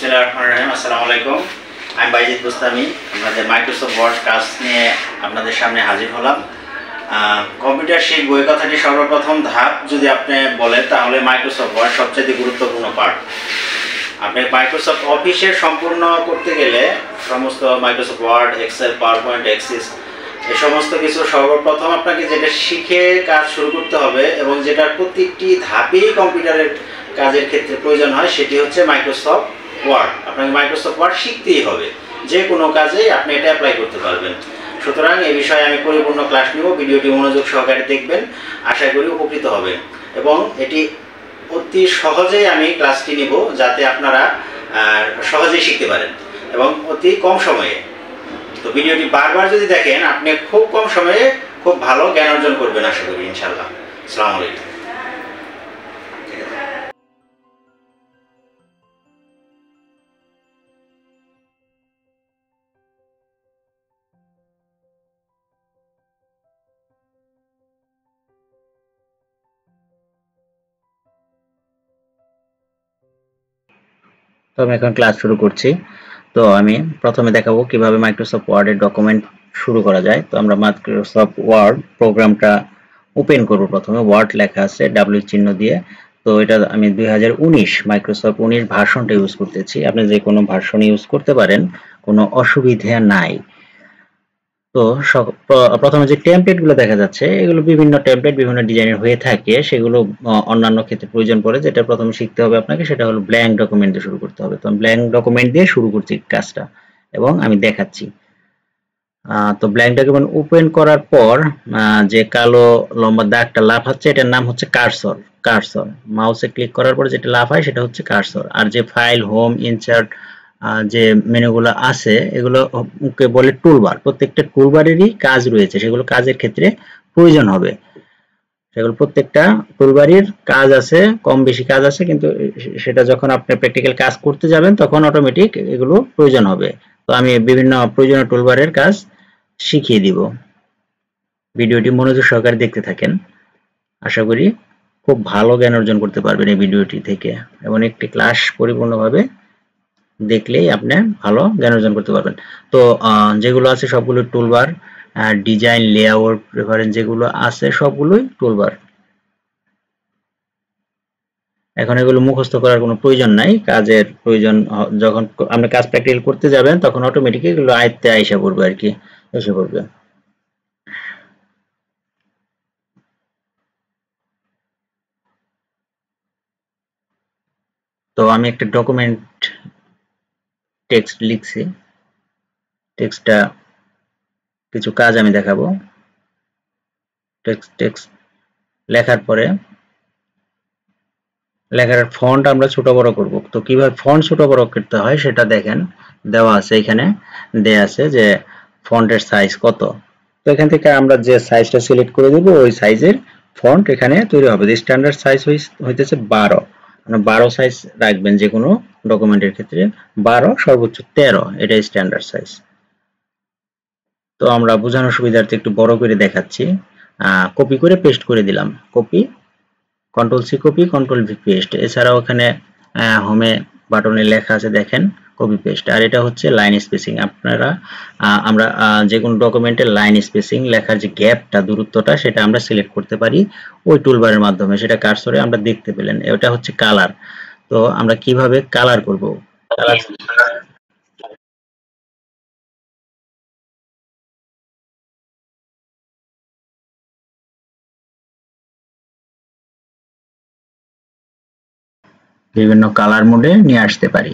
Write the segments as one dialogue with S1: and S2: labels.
S1: বিসমিল্লাহিররহমানিররহিম। আসসালামু আলাইকুম। আমি বাইজিদ বুস্তামি আপনাদের মাইক্রোসফট ওয়ার্ড কাজ নিয়ে আপনাদের সামনে হাজির হলাম। কম্পিউটার শিখব এই কথাটি সর্বপ্রথম ধাপ যদি আপনি বলেন তাহলে মাইক্রোসফট ওয়ার্ড সবচেয়ে গুরুত্বপূর্ণ পার্ট। আপনি মাইক্রোসফট অফিসের সম্পূর্ণ করতে গেলে সমস্ত Microsoft Word, Excel, PowerPoint, Access এই সমস্ত কিছু সর্বপ্রথম আপনাকে যেটা শিখে কাজ শুরু করতে হবে এবং যেটার প্রত্যেকটি ধাপেই কম্পিউটারের কাজের ক্ষেত্রে প্রয়োজন হয় সেটি হচ্ছে মাইক্রোসফট ওয়ার্ড। আপনাকে মাইক্রোসফট ওয়ার্ড শিখতেই হবে, যে কোনো কাজে আপনি এটা অ্যাপ্লাই করতে পারবেন। সুতরাং এই বিষয়ে আমি পরিপূর্ণ ক্লাস নিব, ভিডিওটি মনোযোগ সহকারে দেখবেন, আশা করি উপকৃত হবেন এবং এটি অতি সহজেই আমি ক্লাসটি নিব যাতে আপনারা সহজেই শিখতে পারেন এবং অতি কম সময়ে। তো ভিডিওটি বারবার যদি দেখেন আপনি খুব কম সময়ে খুব ভালো জ্ঞান অর্জন করবেন আশা করি ইনশাআল্লাহ। আসসালামু আলাইকুম। তো আমি এখন ক্লাস শুরু করছি। তো আমি প্রথমে দেখাবো কিভাবে মাইক্রোসফট ওয়ার্ডের ডকুমেন্ট শুরু করা যায়। তো আমরা মাইক্রোসফট ওয়ার্ড প্রোগ্রামটা ওপেন করব। প্রথমে ওয়ার্ড লেখা আছে ডাব্লিউ চিহ্ন দিয়ে। তো এটা আমি 2019 মাইক্রোসফট 19 ভার্সনটা ইউজ করতেছি। আপনি যে কোনো ভার্সন ইউজ করতে পারেন, কোনো অসুবিধা নাই। তো প্রথমে যে টেমপ্লেটগুলো দেখা যাচ্ছে এগুলো বিভিন্ন টেমপ্লেট বিভিন্ন ডিজাইনের হয়ে থাকে, সেগুলো অন্যান্য ক্ষেত্রে প্রয়োজন পড়ে। যেটা প্রথমে শিখতে হবে আপনাকে সেটা হলো ব্ল্যাঙ্ক ডকুমেন্ট দিয়ে শুরু করতে হবে। তো আমি ব্ল্যাঙ্ক ডকুমেন্ট দিয়ে শুরু করছি কাজটা এবং আমি দেখাচ্ছি। তো ব্ল্যাঙ্ক ডকুমেন্ট ওপেন করার পর যে কালো লম্বা দাগটা লাভ হচ্ছে এটার নাম হচ্ছে কার্সর। কার্সর মাউসে ক্লিক করার পর যেটা লাভ হয় সেটা হচ্ছে কার্সর। আর যে ফাইল, হোম, ইনসার্ট যে মেনুগুলো আছে এগুলোকে বলে টুলবার। প্রত্যেকটা টুলবারেরই কাজ রয়েছে, সেগুলো কাজের ক্ষেত্রে প্রয়োজন হবে। সেগুলো প্রত্যেকটা টুলবারের কাজ আছে, কম বেশি কাজ আছে, কিন্তু সেটা যখন আপনি প্র্যাকটিক্যাল কাজ করতে যাবেন তখন অটোমেটিক এগুলো প্রয়োজন হবে। তো আমি বিভিন্ন প্রয়োজনীয় টুলবারের কাজ শিখিয়ে দিব। ভিডিওটি মনোযোগ সহকারে দেখতে থাকেন, আশা করি খুব ভালো জ্ঞান অর্জন করতে পারবেন এই ভিডিওটি থেকে এবং একটি ক্লাস পরিপূর্ণভাবে দেখলেই আপনি ভালো জ্ঞান অর্জন করতে পারবেন। তো যেগুলো আছে সবগুলো টুলবার, ডিজাইন, লেআউট, রেফারেন্স যেগুলো আছে সবগুলোই টুলবার। এখন এগুলো মুখস্থ করার কোনো প্রয়োজন নাই, কাজের প্রয়োজন যখন আপনি কাজ প্র্যাকটিক্যাল করতে যাবেন তখন অটোমেটিক এগুলো আয়ত্তে আইসা পড়বে আর কি, এসে পড়বে। তো আমি একটা ডকুমেন্ট টেক্সট লিখছি, টেক্সটটা কিছু কাজ আমি দেখাবো। টেক্সট লেখার পরে লেখার ফন্ট আমরা ছোট বড় করব। তো কিভাবে ফন্ট ছোট বড় করতে হয় সেটা দেখেন, দেওয়া আছে এখানে, দেয়া আছে যে ফন্টের সাইজ কত। তো এখান থেকে আমরা যে সাইজটা সিলেক্ট করে দেব ওই সাইজের ফন্ট এখানে তৈরি হবে। স্ট্যান্ডার্ড সাইজ হইতেছে 12, মানে 12 সাইজ রাখবেন যে কোনো ডকুমেন্টের ক্ষেত্রে। 12 সর্বোচ্চ 13 এটাই স্ট্যান্ডার্ড সাইজ। তো আমরা বোঝানোর সুবিধার্থে একটু বড় করে দেখাচ্ছি। কপি করে পেস্ট করে দিলাম, copy, control C copy, control V paste. এছাড়াও এখানে হোমে বাটনে লেখা আছে দেখেন কপি পেস্ট। আর এটা হচ্ছে লাইন স্পেসিং। আমরা যে কোনো ডকুমেন্টের লাইন স্পেসিং, লেখার যে গ্যাপটা, দূরত্বটা, সেটা আমরা সিলেক্ট করতে পারি ওই টুলবারের মাধ্যমে। সেটা কার্সরে আমরা দেখতে পেলেন। এটা হচ্ছে কালার। তো আমরা কিভাবে কালার করব, কালার বিভিন্ন কালার মোডে নিয়ে আসতে পারি।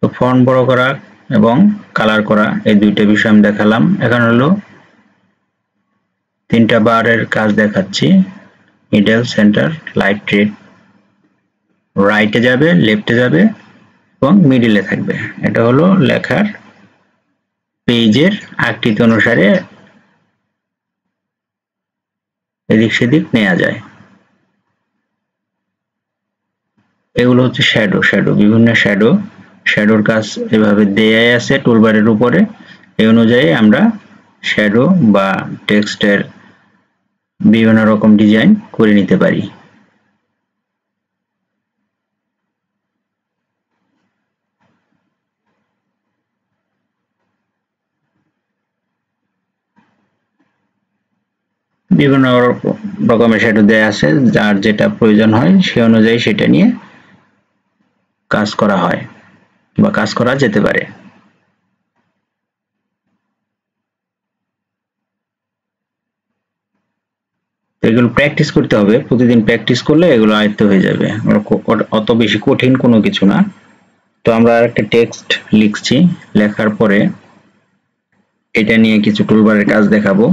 S1: তো ফন্ট বড় করা এবং কালার করা এই দুইটা বিষয় আমি দেখালাম। এখন হলো তিনটা বারের কাজ দেখাচ্ছি। মিডল, সেন্টার, লাইট, রেড, রাইটে যাবে, লেফটে যাবে এবং মিডিলে থাকবে। এটা হলো লেখার পেজের আকৃতি অনুসারে এদিক সেদিক নেওয়া যায়। এগুলো হচ্ছে শ্যাডো, বিভিন্ন শ্যাডোর কাজ এভাবে দেয়াই আছে টুলবারের উপরে। এই অনুযায়ী আমরা শ্যাডো বা টেক্সটের বিভিন্ন রকম ডিজাইন করে নিতে পারি। বিভিন্ন রকমের শ্যাডো দেয়া আছে, যার যেটা প্রয়োজন হয় সে অনুযায়ী সেটা নিয়ে কাজ করা হয় বা কাজ করা যেতে পারে। এগুলো প্র্যাকটিস করতে হবে, প্রতিদিন প্র্যাকটিস করলে এগুলো আয়ত্ত হয়ে যাবে, অত বেশি কঠিন কোনো কিছু না। তো আমরা একটা টেক্সট লিখছি, লেখার পরে এটা নিয়ে কিছু টুলবারের কাজ দেখাবো।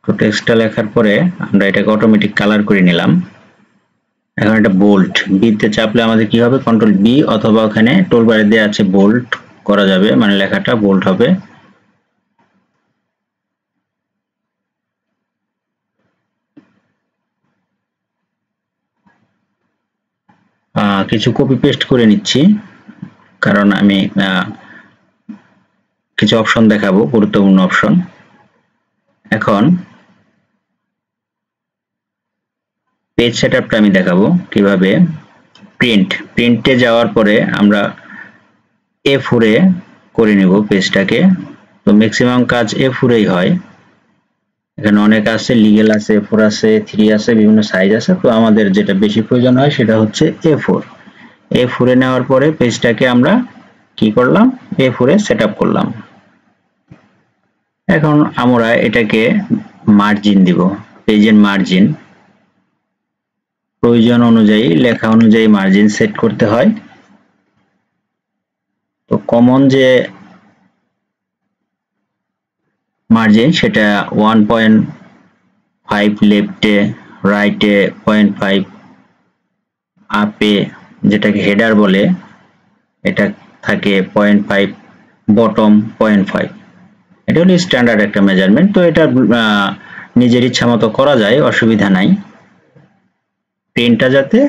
S1: তো টেক্সটটা লেখার পরে আমরা এটাকে অটোমেটিক কালার করে নিলাম। এখন এটা বোল্ড, বিতে চাপলে আমাদের কি হবে, কন্ট্রোল বি, অথবা ওখানে টুলবারে দেওয়া আছে বোল্ড করা যাবে, মানে লেখাটা বোল্ড হবে। কিছু কপি পেস্ট করে নিচ্ছি, কারণ আমি কিছু অপশন দেখাবো, গুরুত্বপূর্ণ অপশন। এখন পেজ সেটআপটা আমি দেখাবো কিভাবে। প্রিন্টে যাওয়ার পরে আমরা A4 এ করে নিব পেজটাকে। তো ম্যাক্সিমাম কাজ A4 হয়, এখানে অনেক আছে, লিগ্যাল আছে, A4 আছে, 3 আছে, বিভিন্ন সাইজ আছে। তো আমাদের যেটা বেশি প্রয়োজন হয় সেটা হচ্ছে A4 এ নেওয়ার পরে পেজটাকে আমরা কি করলাম, A4 এ সেটআপ করলাম। এখন আমরা এটাকে মার্জিন দিব, পেজের মার্জিন প্রয়োজন অনুযায়ী, লেখা অনুযায়ী মার্জিন সেট করতে হয়। তো কমন যে মার্জিন সেটা 1.5 লেফটে, রাইটে 0.5, আপে যেটাকে হেডার বলে এটা থাকে 0.5, বটম 0.5। এটা হলো স্ট্যান্ডার্ড একটা মেজারমেন্ট। তো এটা নিজের ইচ্ছা মতো করা যায়, অসুবিধা নাই। প্রিন্টটা যাতে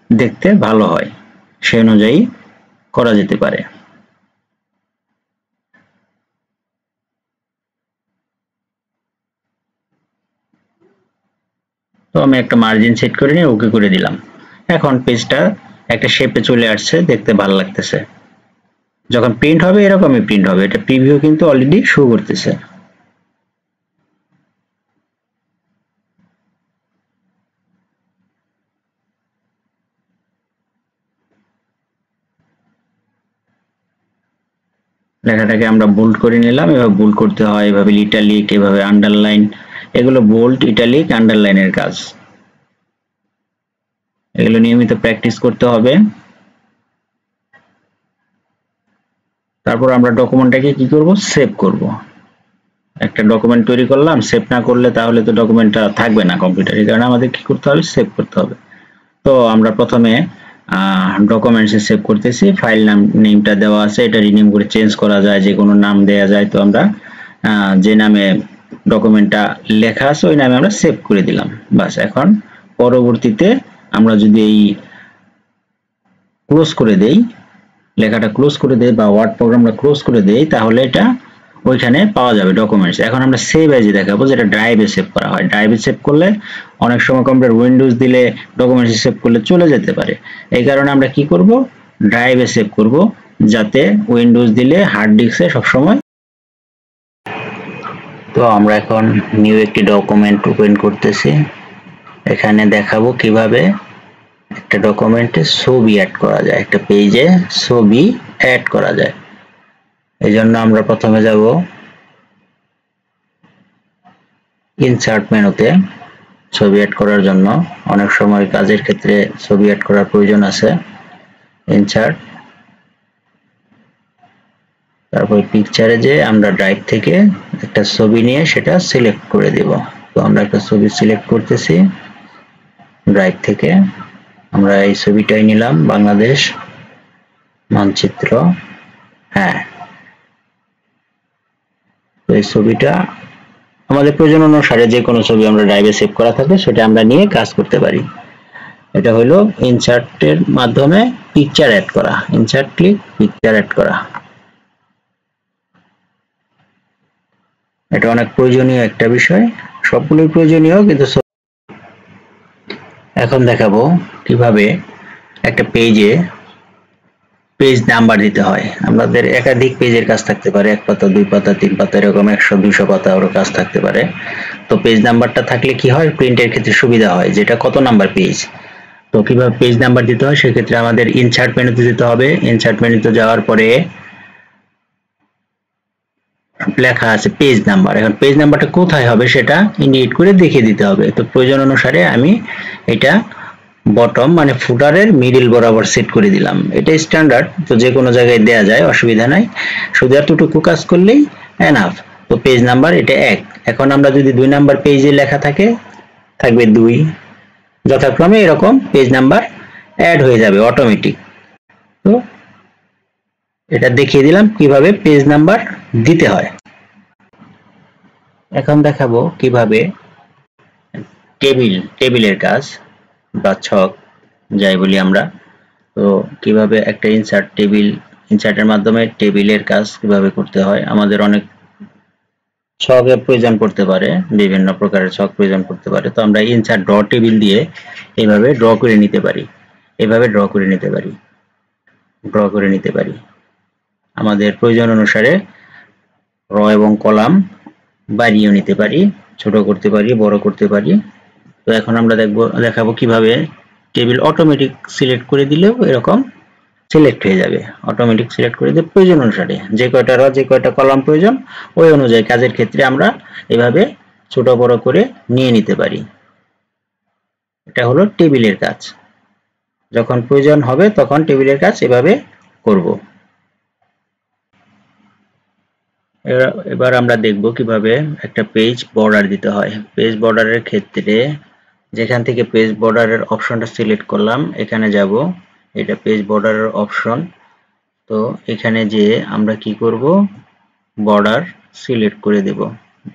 S1: দেখতে ভালো হয় সেই অনুযায়ী করা যেতে পারে। তো আমি একটা মার্জিন সেট করে নিয়ে ওকে করে দিলাম। এখন পেজটা একটা শেপে চলে আসছে, দেখতে ভালো লাগতেছে। যখন প্রিন্ট হবে এরকমই প্রিন্ট হবে। এটা প্রিভিউ কিন্তু অলরেডি শো করতেছে। লেখাটাকে আমরা বোল্ড করে নিলাম, এভাবে বোল্ড করতে হয়, এভাবে ইটালিক, এভাবে আন্ডারলাইন, এগুলো বোল্ড, ইটালিক, আন্ডারলাইনের কাজ। এগুলো নিয়মিত প্র্যাকটিস করতে হবে। তারপর আমরা ডকুমেন্টটাকে কি করব, সেভ করব। একটা ডকুমেন্ট তৈরি করলাম, সেভ না করলে তাহলে তো ডকুমেন্টটা থাকবে না কম্পিউটারে, এই কারণে আমাদের কি করতে হবে, সেভ করতে হবে। তো আমরা প্রথমে ডকুমেন্টসে সেভ করতেছি, ফাইল নেমটা দেওয়া আছে, এটা রিনেম করে চেঞ্জ করা যায়, যে কোনো নাম দেয়া যায়। তো আমরা যে নামে ডকুমেন্টটা লেখা আছে ওই নামে আমরা সেভ করে দিলাম, বাস। এখন পরবর্তীতে আমরা যদি এই ক্লোজ করে দেই, লেখাটা ক্লোজ করে দেই বা ওয়ার্ড প্রোগ্রামটা ক্লোজ করে দেই, তাহলে এটা ওইখানে পাওয়া যাবে ডকুমেন্টস। এখন আমরা সেভ এজে দেখাবো, যেটা ড্রাইভে সেভ করা হয়। ড্রাইভে সেভ করলে অনেক সময় কম্পিউটার উইন্ডোজ দিলে ডকুমেন্টস সেভ করলে চলে যেতে পারে, এই কারণে আমরা কি করব, ড্রাইভে সেভ করব, যাতে উইন্ডোজ দিলে হার্ড ডিস্কে সবসময়। তো আমরা এখন নিউ একটি ডকুমেন্ট ওপেন করতেছি। এখানে দেখাবো কিভাবে একটা ডকুমেন্টে ছবি অ্যাড করা যায়, একটা পেজে ছবি অ্যাড করা যায়। এই জন্য আমরা প্রথমে যাব ইনসার্ট মেনুতে, ছবি অ্যাড করার জন্য। অনেক সময় কাজের ক্ষেত্রে ছবি অ্যাড করার প্রয়োজন আছে। ইনসার্ট, তারপর পিকচারে যে আমরা ড্রাইভ থেকে একটা ছবি নিয়ে সেটা সিলেক্ট করে দেব। তো আমরা একটা ছবি সিলেক্ট করতেছি ড্রাইভ থেকে। আমরা এই ছবিটাই নিলাম, বাংলাদেশ মানচিত্র। হ্যাঁ, তো এই ছবিটা আমাদের প্রয়োজন অনুসারে যে কোনো ছবি আমরা ড্রাইভে সেভ করা থাকে সেটা আমরা নিয়ে কাজ করতে পারি। এটা হলো ইনসার্টের মাধ্যমে পিকচার অ্যাড করা, ইনসার্ট ক্লিক পিকচার অ্যাড করা। এটা অনেক প্রয়োজনীয় একটা বিষয়, সবগুলোই প্রয়োজনীয়, কিন্তু এখন দেখাবো কিভাবে একটা পেজে পেজ নাম্বার দিতে হয়। আমাদের একাধিক পেজের কাজ থাকতে পারে, 1 পাতা 2 পাতা 3 পাতা এরকম 100 200 পাতা ওর কাজ থাকতে পারে। তো পেজ নাম্বারটা থাকলে কি হয়, প্রিন্টের ক্ষেত্রে সুবিধা হয়, যেটা কত নাম্বার পেজ। তো কিভাবে পেজ নাম্বার দিতে হয়, সেক্ষেত্রে আমাদের ইনসার্ট মেনুতে যেতে হবে। ইনসার্ট মেনুতে যাওয়ার পরে লেখা আছে পেজ নাম্বার। এখন পেজ নাম্বারটা কোথায় হবে সেটা ইন্ডিকেট করে দেখিয়ে দিতে হবে। তো প্রয়োজন অনুসারে আমি এটা বটম মানে ফুটারের মিডল বরাবর সেট করে দিলাম। এটা স্ট্যান্ডার্ড, তো যে কোনো জায়গায় দেয়া যায়, অসুবিধা নাই, শুধু এতটুকু কাজ করলেই এনাফ। তো পেজ নাম্বার এটা 1। এখন আমরা যদি 2 নাম্বার পেজে লেখা থাকবে 2, যথাক্রমে এরকম পেজ নাম্বার অ্যাড হয়ে যাবে অটোমেটিক। তো এটা দেখিয়ে দিলাম কিভাবে পেজ নাম্বার দিতে হয়। এখন দেখাবো কিভাবে টেবিলের কাজ বা ছক যাই বলি আমরা, তো কিভাবে একটা ইনসার্টের মাধ্যমে টেবিলের কাজ কিভাবে করতে হয়। আমাদের অনেক ছকের প্রয়োজন পড়তে পারে, বিভিন্ন প্রকারের ছক প্রয়োজন পড়তে পারে। তো আমরা ইনসার্ট ড্র টেবিল দিয়ে এইভাবে ড্র করে নিতে পারি, এভাবে ড্র করে নিতে পারি। আমাদের প্রয়োজন অনুসারে র এবং কলাম বাড়িয়ে নিতে পারি, ছোট করতে পারি, বড় করতে পারি। তো এখন আমরা দেখাবো কিভাবে টেবিল অটোমেটিক সিলেক্ট করে দিলেও এরকম সিলেক্ট হয়ে যাবে। অটোমেটিক সিলেক্ট করে দিয়ে প্রয়োজন অনুসারে যে কয়টা র যে কয়টা কলাম প্রয়োজন ওই অনুযায়ী কাজের ক্ষেত্রে আমরা এভাবে ছোট বড় করে নিয়ে নিতে পারি। এটা হলো টেবিলের কাজ, যখন প্রয়োজন হবে তখন টেবিলের কাজ এভাবে করব। এবার আমরা দেখব কিভাবে একটা পেজ বর্ডার দিতে হয়। পেজ বর্ডারের ক্ষেত্রে যেখান থেকে পেজ বর্ডারের অপশনটা সিলেক্ট করলাম, এখানে যাব, এটা পেজ বর্ডারের অপশন। তো এখানে যে আমরা কি করব, বর্ডার সিলেক্ট করে দেব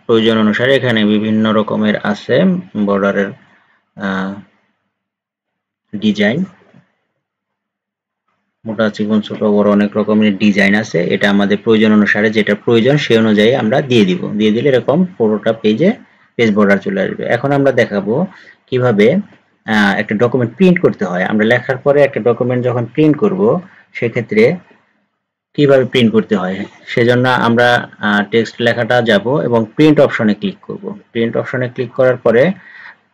S1: প্রয়োজন অনুসারে। এখানে বিভিন্ন রকমের আছে বর্ডারের ডিজাইন, মোটা চিকন ছোট বড় অনেক রকমের ডিজাইন আছে। এটা আমাদের প্রয়োজন অনুসারে যেটা প্রয়োজন সেই অনুযায়ী আমরা দিয়ে দিলে এরকম পুরোটা পেজ বর্ডার চলে আসবে। এখন আমরা দেখাবো কিভাবে একটা ডকুমেন্ট প্রিন্ট করতে হয়। আমরা লেখার পরে একটা ডকুমেন্ট যখন প্রিন্ট করব সেক্ষেত্রে কিভাবে প্রিন্ট করতে হয়, সেজন্য আমরা টেক্সট লেখাটা যাব এবং প্রিন্ট অপশনে ক্লিক করব। প্রিন্ট অপশনে ক্লিক করার পরে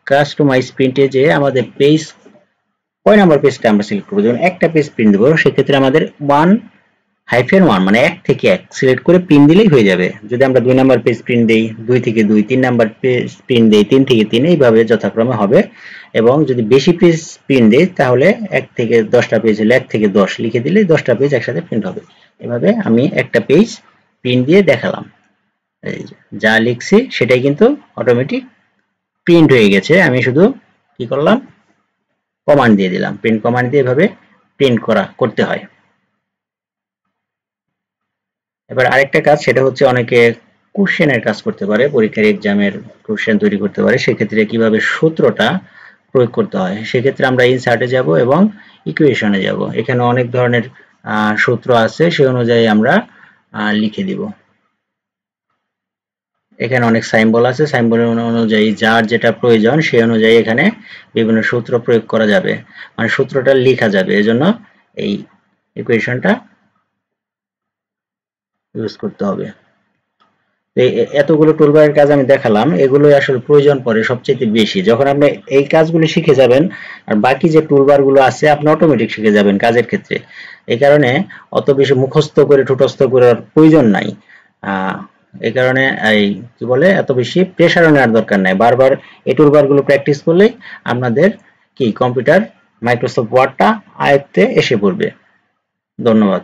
S1: কাস্টমাইজ প্রিন্টে যে আমাদের পেজ কয় নাম্বার পেজটা আমরা সিলেক্ট করব। যেমন একটা পেজ প্রিন্ট দেবো, সেক্ষেত্রে আমাদের 1-1 মানে 1 থেকে 1 সিলেক্ট করে প্রিন্ট দিলেই হয়ে যাবে। যদি আমরা 2 নাম্বার পেজ প্রিন্ট দেই, 2 থেকে 2, 3 নাম্বার পেজ প্রিন্ট দেই, 3 থেকে 3, এইভাবে যথাক্রমে হবে। এবং যদি বেশি পেজ প্রিন্ট দেই তাহলে 1 থেকে 10টা পেজ হলে 1 থেকে 10 লিখে দিলে 10টা পেজ একসাথে প্রিন্ট হবে। এভাবে আমি একটা পেজ প্রিন্ট দিয়ে দেখালাম, যা লিখছি সেটাই কিন্তু অটোমেটিক প্রিন্ট হয়ে গেছে। আমি শুধু কি করলাম, কমান্ড দিয়ে দিলাম, প্রিন্ট কমান্ড দিয়ে এভাবে প্রিন্ট করতে হয়। এবার আরেকটা কাজ, সেটা হচ্ছে অনেকে কোশ্চেনের কাজ করতে পারে, পরীক্ষার এক্সামের কোশ্চেন তৈরি করতে পারে। সেক্ষেত্রে কিভাবে সূত্রটা প্রয়োগ করতে হয়, সেক্ষেত্রে আমরা ইনসার্টে যাব এবং ইকুয়েশনে যাব। এখানে অনেক ধরনের সূত্র আছে, সেই অনুযায়ী আমরা লিখে দিব। এখানে অনেক সাইম্বল আছে, সাইম্বল অনুযায়ী যার যেটা প্রয়োজন সেই অনুযায়ী এখানে বিভিন্ন সূত্র প্রয়োগ করা যাবে, মানে সূত্রটা লেখা যাবে। এজন্য এই ইকুয়েশনটা ইউজ করতে হবে। এতগুলো টুলবারের কাজ আমি দেখালাম, এগুলোই আসলে প্রয়োজন পড়ে সবচেয়ে বেশি যখন আপনি এই কাজগুলো শিখে যাবেন। আর বাকি যে টুলবার গুলো আছে আপনি অটোমেটিক শিখে যাবেন কাজের ক্ষেত্রে। এই কারণে অত বেশি মুখস্থ করে ঠুটস্থ করার প্রয়োজন নাই। এই কারণে কি বলে এত বেশি প্রেসারও নেওয়ার দরকার নাই। বারবার এই টুলবার গুলো প্র্যাকটিস করলেই আপনাদের কি কম্পিউটার মাইক্রোসফট ওয়ার্ডটা আয়ত্তে এসে পড়বে। ধন্যবাদ।